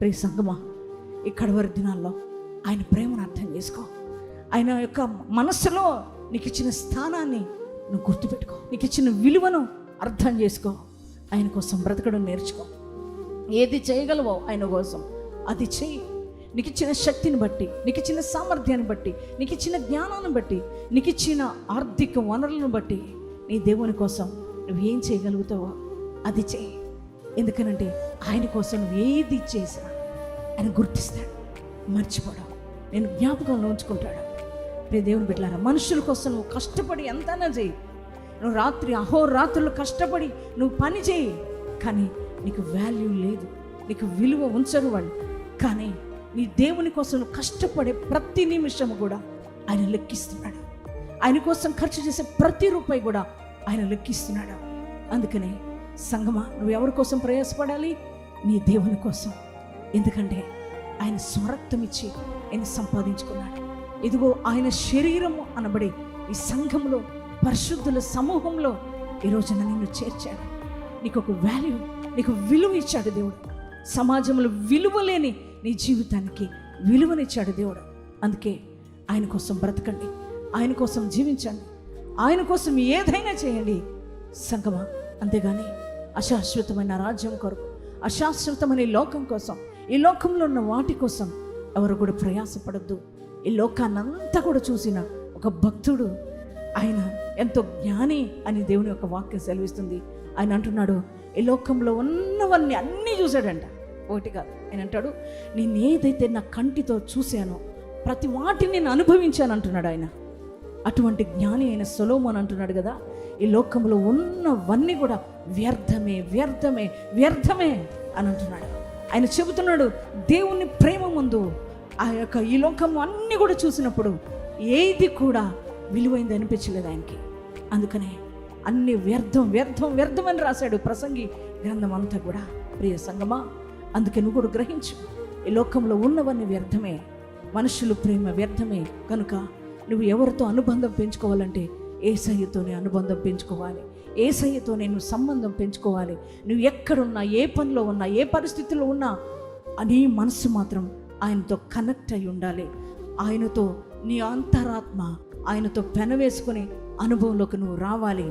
ప్రియ సంగమా, ఈ కడవరి దినాల్లో ఆయన ప్రేమను అర్థం చేసుకో. ఆయన యొక్క మనస్సులో నీకు ఇచ్చిన స్థానాన్ని నువ్వు గుర్తుపెట్టుకో. నీకు ఇచ్చిన విలువను అర్థం చేసుకో. ఆయన కోసం బ్రతకడం నేర్చుకో. ఏది చేయగలవో ఆయన కోసం అది చెయ్యి. నీకు ఇచ్చిన శక్తిని బట్టి, నీకు ఇచ్చిన సామర్థ్యాన్ని బట్టి, నీకు ఇచ్చిన జ్ఞానాన్ని బట్టి, నీకు ఇచ్చిన ఆర్థిక వనరులను బట్టి నీ దేవుని కోసం నువ్వు ఏం చేయగలుగుతావో అది చెయ్యి. ఎందుకనంటే ఆయన కోసం నువ్వు ఏది చేసినా ఆయన గుర్తిస్తాడు, మర్చిపోవడం, నేను జ్ఞాపకంలో ఉంచుకుంటాడు. ప్రియ దేవుని బిడ్డలారా, మనుషుల కోసం నువ్వు కష్టపడి ఎంతైనా చేయి. నువ్వు రాత్రి అహోరాత్రులు కష్టపడి నువ్వు పని చేయి, కానీ నీకు వాల్యూ లేదు, నీకు విలువ ఉంచరు వాళ్ళు. కానీ నీ దేవుని కోసం నువ్వు కష్టపడే ప్రతి నిమిషము కూడా ఆయన లెక్కిస్తున్నాడు. ఆయన కోసం ఖర్చు చేసే ప్రతి రూపాయి కూడా ఆయన లెక్కిస్తున్నాడు. అందుకనే సంగమా, నువ్వు ఎవరి కోసం ప్రయాసపడాలి? నీ దేవుని కోసం. ఎందుకంటే ఆయన స్వరక్తం ఇచ్చి ఆయన సంపాదించుకున్నాడు. ఇదిగో ఆయన శరీరము అనబడే ఈ సంఘంలో, పరిశుద్ధుల సమూహంలో ఈరోజున నిన్ను చేర్చాడు. నీకు ఒక వాల్యూ, నీకు విలువ ఇచ్చాడు దేవుడు. సమాజంలో విలువ లేని నీ జీవితానికి విలువనిచ్చాడు దేవుడు. అందుకే ఆయన కోసం బ్రతకండి, ఆయన కోసం జీవించండి, ఆయన కోసం ఏదైనా చేయండి సంగమా. అంతేగాని అశాశ్వతమైన రాజ్యం కొరకు, అశాశ్వతమైన ఈ లోకం కోసం, ఈ లోకంలో ఉన్న వాటి కోసం ఎవరు కూడా ప్రయాసపడద్దు. ఈ లోకాన్నంతా కూడా చూసిన ఒక భక్తుడు, ఆయన ఎంతో జ్ఞాని అని దేవుని యొక్క వాక్యం సెలవిస్తుంది. ఆయన అంటున్నాడు, ఈ లోకంలో ఉన్నవన్నీ అన్నీ చూశాడంట, ఒకటి కాదు. ఆయన అంటాడు, నేను ఏదైతే నా కంటితో చూశానో ప్రతి వాటిని నేను అనుభవించాను అంటున్నాడు ఆయన. అటువంటి జ్ఞాని అయిన సొలొమోను అంటున్నాడు కదా, ఈ లోకంలో ఉన్నవన్నీ కూడా వ్యర్థమే, వ్యర్థమే, వ్యర్థమే అని అంటున్నాడు. ఆయన చెబుతున్నాడు, దేవుని ప్రేమ ముందు ఆ యొక్క ఈ లోకం అన్నీ కూడా చూసినప్పుడు ఏది కూడా విలువైంది అనిపించలేదు ఆయనకి. అందుకనే అన్ని వ్యర్థం, వ్యర్థం, వ్యర్థం అని రాశాడు ప్రసంగి గ్రంథం అంతా కూడా. ప్రియ సంగమా, అందుకే నువ్వు కూడా గ్రహించు, ఈ లోకంలో ఉన్నవన్నీ వ్యర్థమే, మనుషులు ప్రేమ వ్యర్థమే. కనుక నువ్వు ఎవరితో అనుబంధం పెంచుకోవాలంటే యేసయ్యతోనే అనుబంధం పెంచుకోవాలి, యేసయ్యతోనే నువ్వు సంబంధం పెంచుకోవాలి. నువ్వు ఎక్కడున్నా, ఏ పనిలో ఉన్నా, ఏ పరిస్థితుల్లో ఉన్నా నీ మనసు మాత్రం ఆయనతో కనెక్ట్ అయి ఉండాలి. ఆయనతో నీ అంతరాత్మ ఆయనతో పెనవేసుకుని అనుభవంలోకి నువ్వు రావాలి.